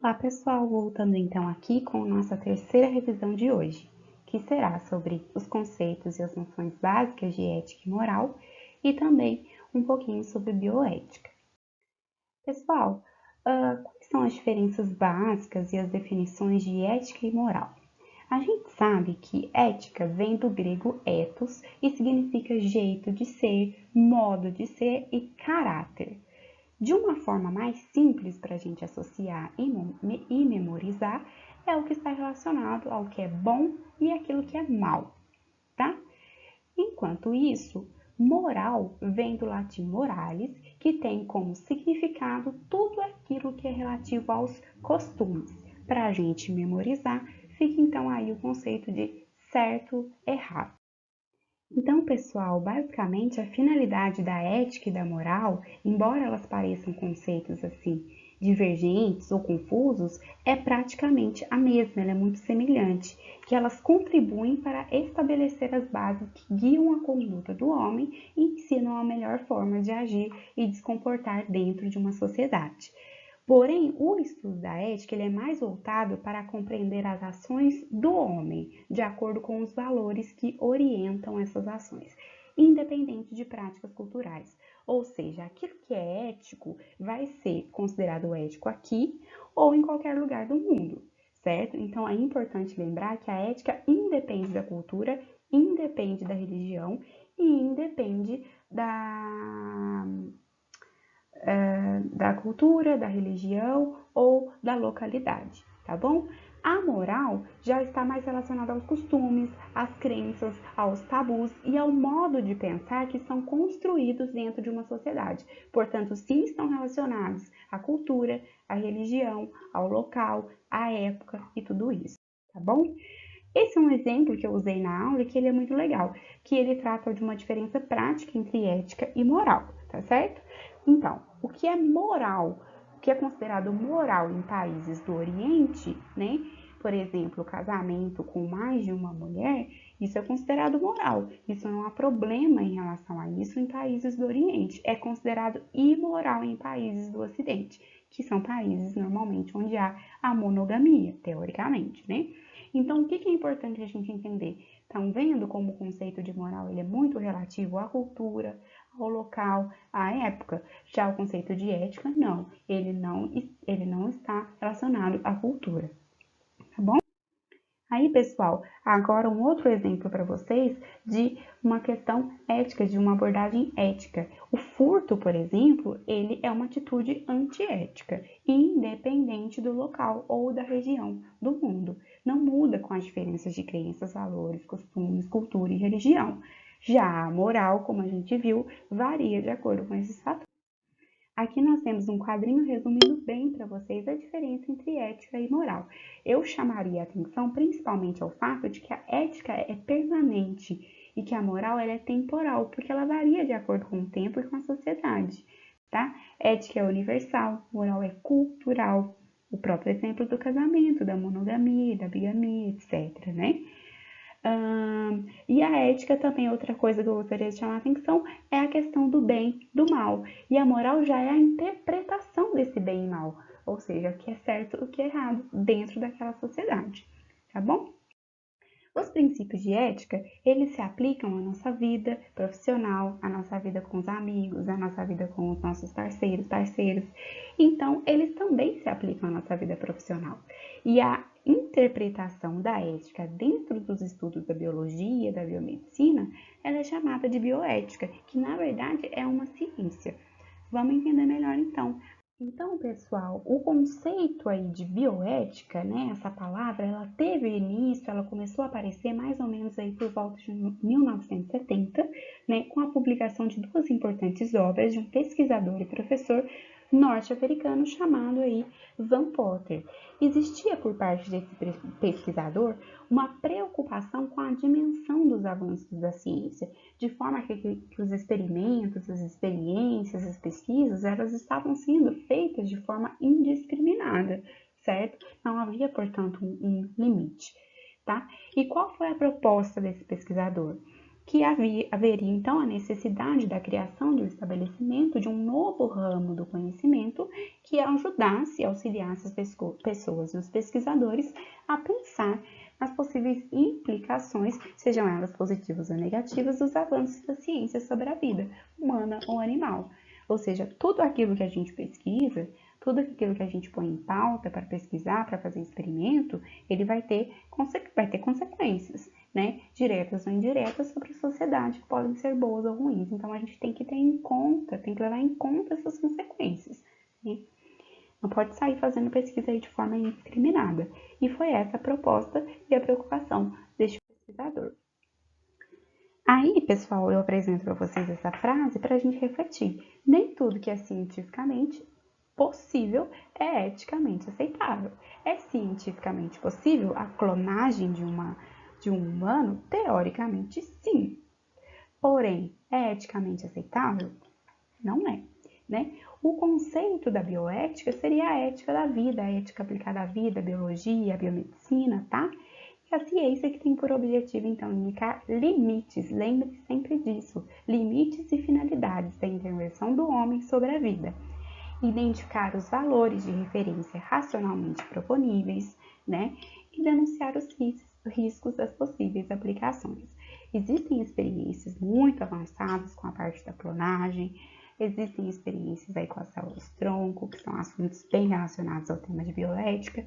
Olá pessoal, voltando então aqui com nossa terceira revisão de hoje, que será sobre os conceitos e as noções básicas de ética e moral e também um pouquinho sobre bioética. Pessoal, quais são as diferenças básicas e as definições de ética e moral? A gente sabe que ética vem do grego ethos e significa jeito de ser, modo de ser e caráter. De uma forma mais simples para a gente associar e memorizar, é o que está relacionado ao que é bom e aquilo que é mal, tá? Enquanto isso, moral vem do latim moralis, que tem como significado tudo aquilo que é relativo aos costumes. Para a gente memorizar, fica então aí o conceito de certo, errado. Então, pessoal, basicamente a finalidade da ética e da moral, embora elas pareçam conceitos assim divergentes ou confusos, é praticamente a mesma, ela é muito semelhante, que elas contribuem para estabelecer as bases que guiam a conduta do homem e ensinam a melhor forma de agir e de se comportar dentro de uma sociedade. Porém, o estudo da ética ele é mais voltado para compreender as ações do homem, de acordo com os valores que orientam essas ações, independente de práticas culturais. Ou seja, aquilo que é ético vai ser considerado ético aqui ou em qualquer lugar do mundo, certo? Então é importante lembrar que a ética independe da cultura, independe da religião e independe da cultura, da religião ou da localidade, tá bom? A moral já está mais relacionada aos costumes, às crenças, aos tabus e ao modo de pensar que são construídos dentro de uma sociedade. Portanto, sim, estão relacionados à cultura, à religião, ao local, à época e tudo isso, tá bom? Esse é um exemplo que eu usei na aula e que ele é muito legal, que ele trata de uma diferença prática entre ética e moral, tá certo? Então, o que é moral, o que é considerado moral em países do Oriente, né? Por exemplo, o casamento com mais de uma mulher, isso é considerado moral. Isso não há problema em relação a isso em países do Oriente. É considerado imoral em países do Ocidente, que são países normalmente onde há a monogamia, teoricamente, né? Então, o que é importante a gente entender? Estão vendo como o conceito de moral ele é muito relativo à cultura, ao local, à época? Já o conceito de ética, não. Ele não está relacionado à cultura, tá bom? Aí, pessoal, agora um outro exemplo para vocês de uma questão ética, de uma abordagem ética. O furto, por exemplo, ele é uma atitude antiética, independente do local ou da região do mundo. Não muda com as diferenças de crenças, valores, costumes, cultura e religião. Já a moral, como a gente viu, varia de acordo com esses fatores. Aqui nós temos um quadrinho resumindo bem para vocês a diferença entre ética e moral. Eu chamaria a atenção principalmente ao fato de que a ética é permanente e que a moral ela é temporal, porque ela varia de acordo com o tempo e com a sociedade, tá? Ética é universal, moral é cultural. O próprio exemplo do casamento, da monogamia, da bigamia, etc, né? E a ética também, outra coisa que eu gostaria de chamar a atenção, é a questão do bem, do mal. E a moral já é a interpretação desse bem e mal, ou seja, o que é certo e o que é errado dentro daquela sociedade, tá bom? Os princípios de ética, eles se aplicam à nossa vida profissional, à nossa vida com os amigos, à nossa vida com os nossos parceiros. Então, eles também se aplicam à nossa vida profissional. E a interpretação da ética dentro dos estudos da biologia, da biomedicina, ela é chamada de bioética, que na verdade é uma ciência. Vamos entender melhor então. Então, pessoal, o conceito aí de bioética, né, essa palavra, ela teve início, ela começou a aparecer mais ou menos aí por volta de 1970, né, com a publicação de duas importantes obras de um pesquisador e professor norte-americano chamado aí Van Potter. Existia por parte desse pesquisador uma preocupação com a dimensão dos avanços da ciência, de forma que os experimentos, as experiências, as pesquisas, elas estavam sendo feitas de forma indiscriminada, certo? Não havia, portanto, um limite, tá? E qual foi a proposta desse pesquisador? que haveria então a necessidade da criação de um estabelecimento de um novo ramo do conhecimento que ajudasse e auxiliasse as pessoas e os pesquisadores a pensar nas possíveis implicações, sejam elas positivas ou negativas, dos avanços da ciência sobre a vida humana ou animal. Ou seja, tudo aquilo que a gente pesquisa, tudo aquilo que a gente põe em pauta para pesquisar, para fazer experimento, ele vai ter consequências, né? Diretas ou indiretas sobre a sociedade, que podem ser boas ou ruins. Então, a gente tem que ter em conta, tem que levar em conta essas consequências, né? Não pode sair fazendo pesquisa aí de forma indiscriminada. E foi essa a proposta e a preocupação deste pesquisador. Aí, pessoal, eu apresento para vocês essa frase para a gente refletir. Nem tudo que é cientificamente possível é eticamente aceitável. É cientificamente possível a clonagem de um humano? Teoricamente, sim. Porém, é eticamente aceitável? Não é, né? O conceito da bioética seria a ética da vida, a ética aplicada à vida, à biologia, à biomedicina, tá? E a ciência que tem por objetivo, então, indicar limites, lembre sempre disso, limites e finalidades da intervenção do homem sobre a vida. Identificar os valores de referência racionalmente proponíveis, né? E denunciar os riscos das possíveis aplicações. Existem experiências muito avançadas com a parte da clonagem, existem experiências aí com as células-tronco, que são assuntos bem relacionados ao tema de bioética,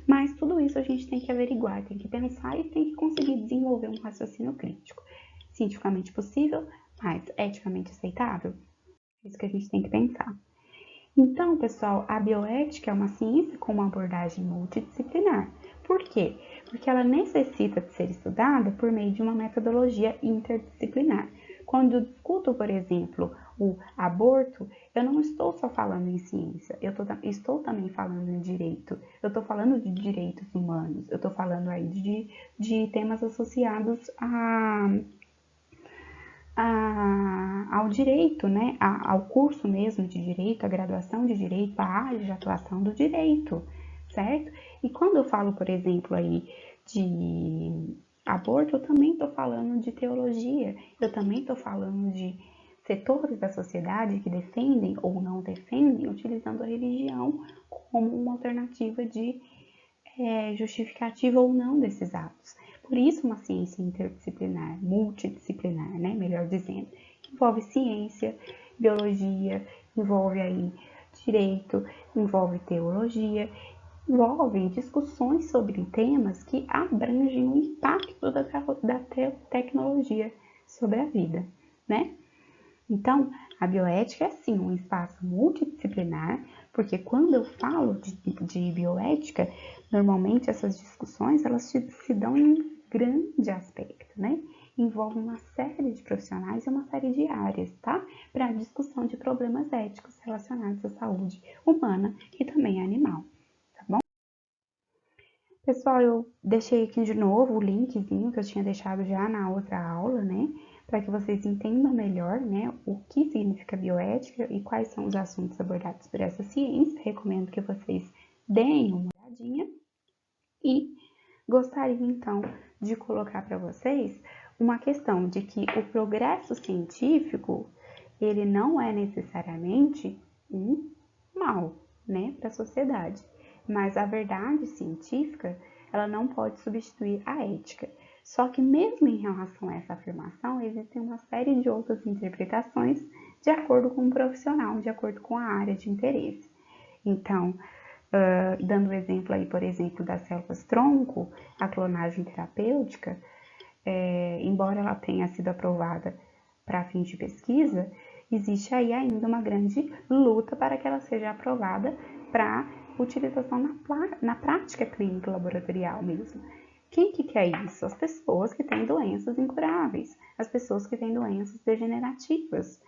mas tudo isso a gente tem que averiguar, tem que pensar e tem que conseguir desenvolver um raciocínio crítico. Cientificamente possível, mas eticamente aceitável? É isso que a gente tem que pensar. Então, pessoal, a bioética é uma ciência com uma abordagem multidisciplinar. Por quê? Porque ela necessita de ser estudada por meio de uma metodologia interdisciplinar. Quando eu discuto, por exemplo, o aborto, eu não estou só falando em ciência, eu estou também falando em direito, eu estou falando de direitos humanos, eu estou falando aí de temas associados ao direito, né? Ao curso mesmo de direito, à graduação de direito, à área de atuação do direito, certo? E quando eu falo, por exemplo, aí de aborto, eu também estou falando de teologia, eu também estou falando de setores da sociedade que defendem ou não defendem, utilizando a religião como uma alternativa de justificativa ou não desses atos. Por isso, uma ciência interdisciplinar, multidisciplinar, né, melhor dizendo, envolve ciência, biologia, envolve aí direito, envolve teologia, envolve discussões sobre temas que abrangem o impacto da tecnologia sobre a vida, né? Então, a bioética é sim um espaço multidisciplinar, porque quando eu falo de bioética, normalmente essas discussões elas se dão em um grande aspecto, né? Envolve uma série de profissionais e uma série de áreas, tá? Para a discussão de problemas éticos relacionados à saúde humana e também animal, tá bom? Pessoal, eu deixei aqui de novo o linkzinho que eu tinha deixado já na outra aula, né? Para que vocês entendam melhor, né, o que significa bioética e quais são os assuntos abordados por essa ciência. Recomendo que vocês deem uma olhadinha e gostaria então de colocar para vocês uma questão de que o progresso científico ele não é necessariamente um mal, né, para a sociedade, mas a verdade científica ela não pode substituir a ética. Só que mesmo em relação a essa afirmação, existem uma série de outras interpretações de acordo com o profissional, de acordo com a área de interesse. Então, dando o exemplo aí, por exemplo, das células-tronco, a clonagem terapêutica, embora ela tenha sido aprovada para fins de pesquisa, existe aí ainda uma grande luta para que ela seja aprovada para utilização na prática clínica laboratorial mesmo. Quem que quer isso? As pessoas que têm doenças incuráveis, as pessoas que têm doenças degenerativas.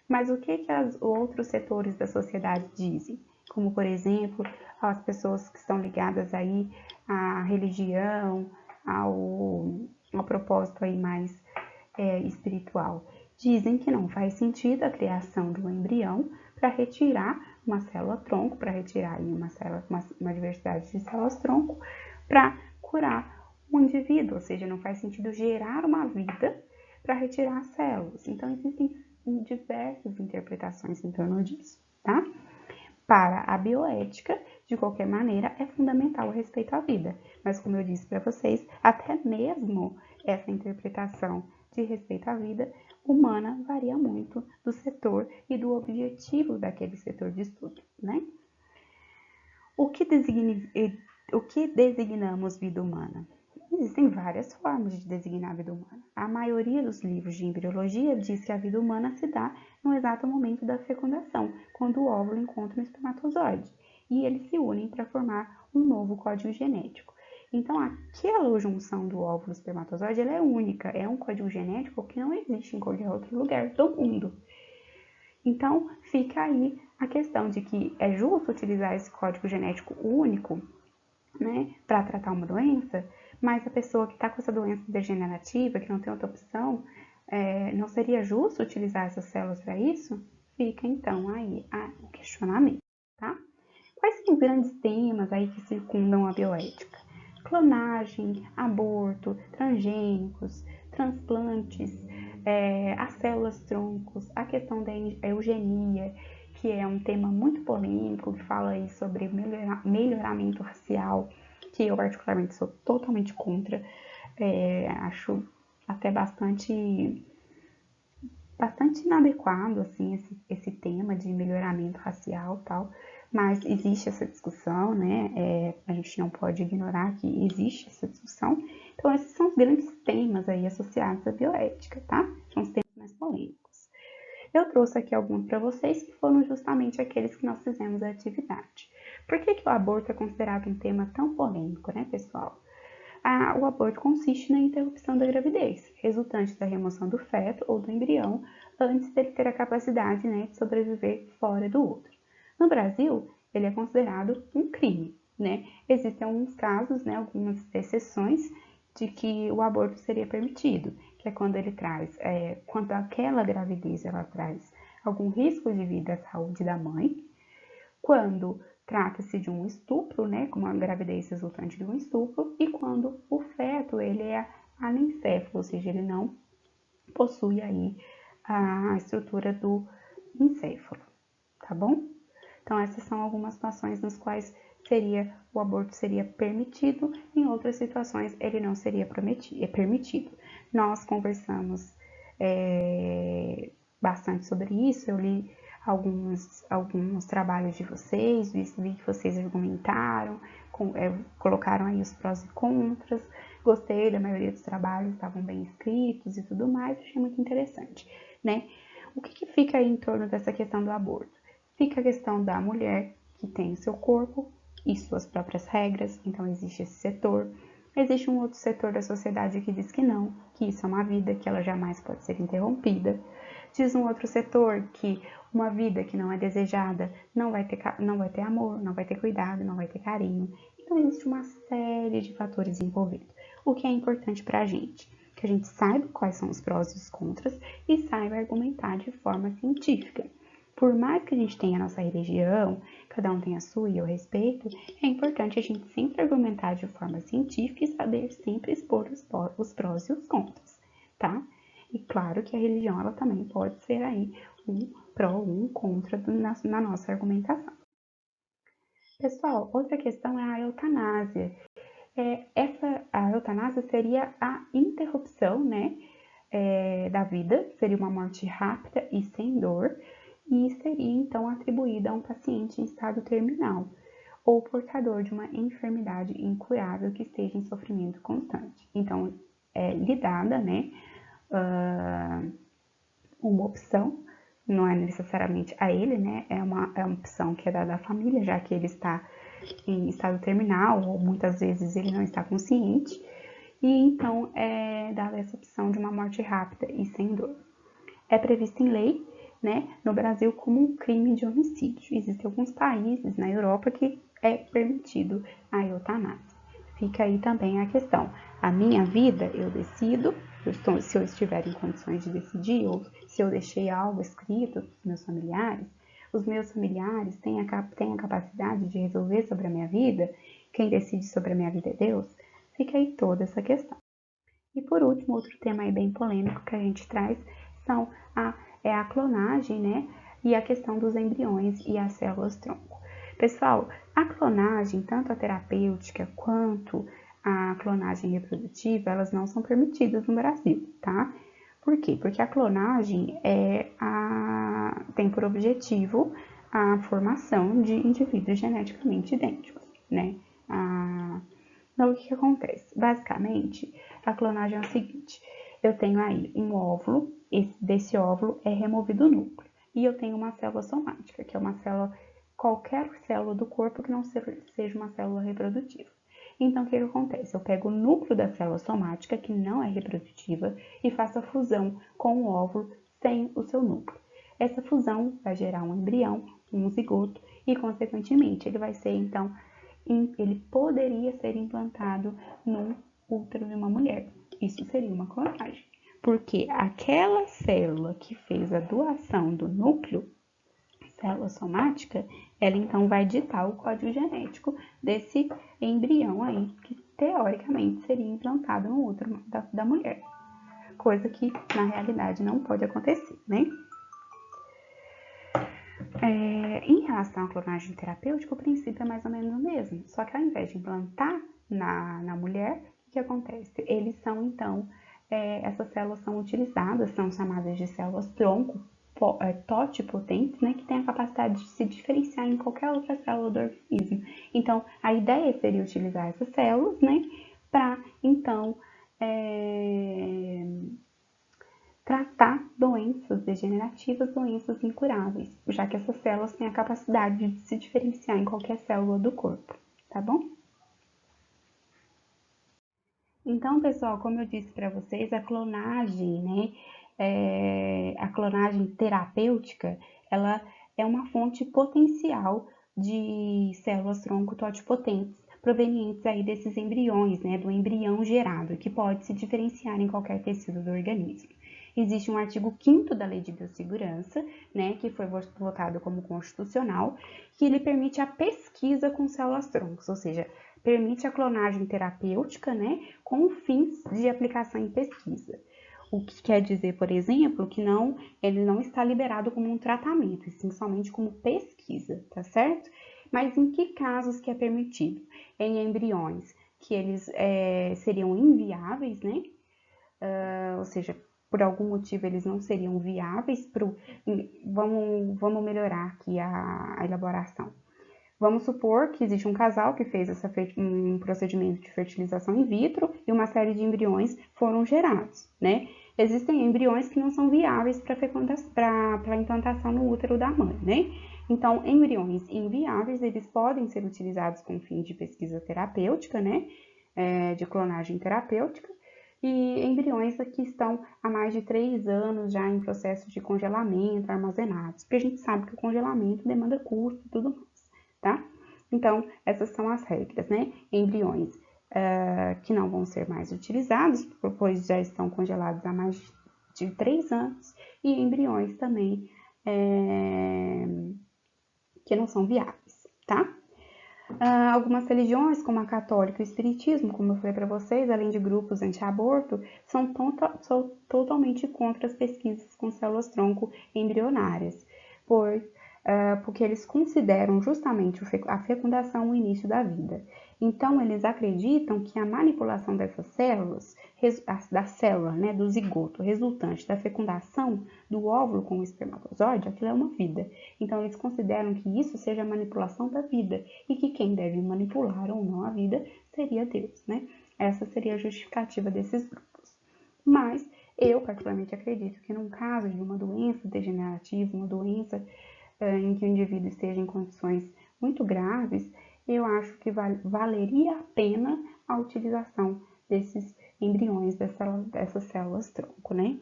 Mas o que os outros setores da sociedade dizem? Como, por exemplo, as pessoas que estão ligadas aí à religião, ao propósito aí mais espiritual. Dizem que não faz sentido a criação de um embrião para retirar uma célula-tronco, para retirar aí uma diversidade de células-tronco, para curar um indivíduo, ou seja, não faz sentido gerar uma vida para retirar as células. Então, existem diversas interpretações em torno disso, tá? Para a bioética, de qualquer maneira, é fundamental o respeito à vida. Mas, como eu disse para vocês, até mesmo essa interpretação de respeito à vida humana varia muito do setor e do objetivo daquele setor de estudo, né? O que designamos vida humana? Existem várias formas de designar a vida humana. A maioria dos livros de embriologia diz que a vida humana se dá no exato momento da fecundação, quando o óvulo encontra um espermatozoide, e eles se unem para formar um novo código genético. Então, aquela junção do óvulo e do espermatozoide ela é única, é um código genético que não existe em qualquer outro lugar do mundo. Então, fica aí a questão de que é justo utilizar esse código genético único, né, para tratar uma doença, mas a pessoa que está com essa doença degenerativa, que não tem outra opção, não seria justo utilizar essas células para isso? Fica então aí o questionamento, tá? Quais são os grandes temas aí que circundam a bioética? Clonagem, aborto, transgênicos, transplantes, as células-troncos, a questão da eugenia, que é um tema muito polêmico, que fala aí sobre melhoramento racial, que eu particularmente sou totalmente contra, acho até bastante inadequado, assim, esse tema de melhoramento racial e tal, mas existe essa discussão, né, a gente não pode ignorar que existe essa discussão. Então, esses são os grandes temas aí associados à bioética, tá? São os temas mais polêmicos. Eu trouxe aqui alguns para vocês que foram justamente aqueles que nós fizemos a atividade. Por que o aborto é considerado um tema tão polêmico, né, pessoal? O aborto consiste na interrupção da gravidez, resultante da remoção do feto ou do embrião antes dele ter a capacidade, né, de sobreviver fora do útero. No Brasil, ele é considerado um crime, né? Existem alguns casos, né, algumas exceções de que o aborto seria permitido, que é quando ele traz, quando aquela gravidez ela traz algum risco de vida à saúde da mãe, quando trata-se de um estupro, né, como a gravidez resultante de um estupro, e quando o feto ele é anencefalo, ou seja, ele não possui aí a estrutura do encéfalo, tá bom? Então, essas são algumas situações nas quais o aborto seria permitido, em outras situações ele não seria permitido. Nós conversamos bastante sobre isso, eu li alguns trabalhos de vocês, vi que vocês argumentaram, colocaram aí os prós e contras, gostei da maioria dos trabalhos, estavam bem escritos e tudo mais, achei muito interessante, né? O que fica aí em torno dessa questão do aborto? Fica a questão da mulher que tem o seu corpo e suas próprias regras, então existe esse setor. Existe um outro setor da sociedade que diz que não, que isso é uma vida, que ela jamais pode ser interrompida. Diz um outro setor que uma vida que não é desejada não vai ter amor, não vai ter cuidado, não vai ter carinho. Então existe uma série de fatores envolvidos. O que é importante para a gente? Que a gente saiba quais são os prós e os contras e saiba argumentar de forma científica. Por mais que a gente tenha a nossa religião, cada um tem a sua e eu respeito, é importante a gente sempre argumentar de forma científica e saber sempre expor os prós e os contras, tá? E claro que a religião, ela também pode ser aí um pró ou um contra na nossa argumentação. Pessoal, outra questão é a eutanásia. A eutanásia seria a interrupção, né, da vida, seria uma morte rápida e sem dor, e seria então atribuída a um paciente em estado terminal ou portador de uma enfermidade incurável que esteja em sofrimento constante. Então, lhe dada, né, uma opção, não é necessariamente a ele, né, é uma opção que é dada à família, já que ele está em estado terminal ou muitas vezes ele não está consciente, e então é dada essa opção de uma morte rápida e sem dor. É previsto em lei, né, no Brasil como um crime de homicídio. Existem alguns países na Europa que é permitido a eutanásia. Fica aí também a questão. A minha vida, eu decido, se eu estiver em condições de decidir, ou se eu deixei algo escrito para os meus familiares têm a capacidade de resolver sobre a minha vida, quem decide sobre a minha vida é Deus, fica aí toda essa questão. E por último, outro tema aí bem polêmico que a gente traz é a clonagem, né? E a questão dos embriões e as células-tronco. Pessoal, a clonagem, tanto a terapêutica quanto a clonagem reprodutiva, elas não são permitidas no Brasil, tá? Por quê? Porque a clonagem tem por objetivo a formação de indivíduos geneticamente idênticos, né? Então, o que acontece? Basicamente, a clonagem é o seguinte: eu tenho aí um óvulo, desse óvulo é removido o núcleo, e eu tenho uma célula somática, que é uma célula, qualquer célula do corpo que não seja uma célula reprodutiva. Então, o que acontece? Eu pego o núcleo da célula somática, que não é reprodutiva, e faço a fusão com o óvulo sem o seu núcleo. Essa fusão vai gerar um embrião, um zigoto, e, consequentemente, ele poderia ser implantado no útero de uma mulher. Isso seria uma clonagem, porque aquela célula que fez a doação do núcleo, célula somática, ela então vai ditar o código genético desse embrião aí, que teoricamente seria implantado no útero da mulher. Coisa que na realidade não pode acontecer, né? Em relação à clonagem terapêutica, o princípio é mais ou menos o mesmo, só que ao invés de implantar na mulher, o que acontece? Essas células são utilizadas, são chamadas de células-tronco, totipotentes, né, que têm a capacidade de se diferenciar em qualquer outra célula do organismo. Então, a ideia seria utilizar essas células, né, para, então, tratar doenças degenerativas, doenças incuráveis, já que essas células têm a capacidade de se diferenciar em qualquer célula do corpo, tá bom? Então, pessoal, como eu disse para vocês, a clonagem, né, a clonagem terapêutica, ela é uma fonte potencial de células-tronco totipotentes, provenientes aí desses embriões, né, do embrião gerado, que pode se diferenciar em qualquer tecido do organismo. Existe um artigo 5º da Lei de Biossegurança, né, que foi votado como constitucional, que ele permite a pesquisa com células-troncos, ou seja, permite a clonagem terapêutica, né, com fins de aplicação em pesquisa. O que quer dizer, por exemplo, que ele não está liberado como um tratamento, e sim somente como pesquisa, tá certo? Mas em que casos que é permitido? Em embriões que eles seriam inviáveis, né? Ou seja, por algum motivo eles não seriam viáveis vamos melhorar aqui a elaboração. Vamos supor que existe um casal que fez um procedimento de fertilização in vitro e uma série de embriões foram gerados, né? Existem embriões que não são viáveis para implantação no útero da mãe, né? Então, embriões inviáveis, eles podem ser utilizados com fins de pesquisa terapêutica, né? De clonagem terapêutica, e embriões que estão há mais de 3 anos já em processo de congelamento, armazenados, porque a gente sabe que o congelamento demanda custo e tudo mais, tá? Então, essas são as regras, né? Embriões que não vão ser mais utilizados, pois já estão congelados há mais de 3 anos, e embriões também que não são viáveis, tá? Algumas religiões, como a católica e o espiritismo, como eu falei para vocês, além de grupos anti-aborto, são totalmente contra as pesquisas com células-tronco embrionárias, porque eles consideram justamente a fecundação o início da vida. Então, eles acreditam que a manipulação dessas células, da célula, né, do zigoto, resultante da fecundação do óvulo com o espermatozoide, aquilo é uma vida. Então, eles consideram que isso seja a manipulação da vida e que quem deve manipular ou não a vida seria Deus, né? Essa seria a justificativa desses grupos. Mas eu, particularmente, acredito que num caso de uma doença degenerativa, uma doença em que o indivíduo esteja em condições muito graves, eu acho que valeria a pena a utilização desses embriões, dessas células-tronco, né?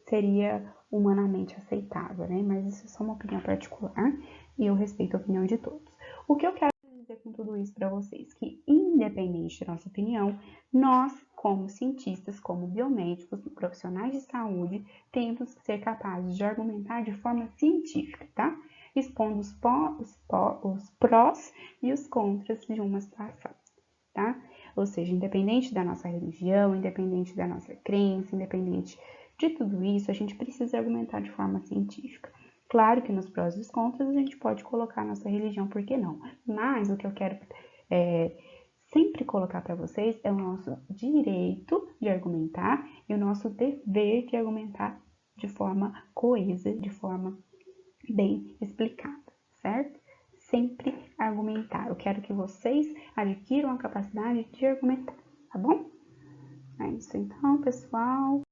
Seria humanamente aceitável, né? Mas isso é só uma opinião particular e eu respeito a opinião de todos. O que eu quero dizer com tudo isso para vocês? Que, independente da nossa opinião, nós, como cientistas, como biomédicos, profissionais de saúde, temos que ser capazes de argumentar de forma científica, tá? Expondo os prós e os contras de uma situação, tá? Ou seja, independente da nossa religião, independente da nossa crença, independente de tudo isso, a gente precisa argumentar de forma científica. Claro que nos prós e contras a gente pode colocar a nossa religião, por que não? Mas o que eu quero sempre colocar para vocês é o nosso direito de argumentar e o nosso dever de argumentar de forma coesa, de forma bem explicada, certo? Sempre argumentar. Eu quero que vocês adquiram a capacidade de argumentar, tá bom? É isso então, pessoal.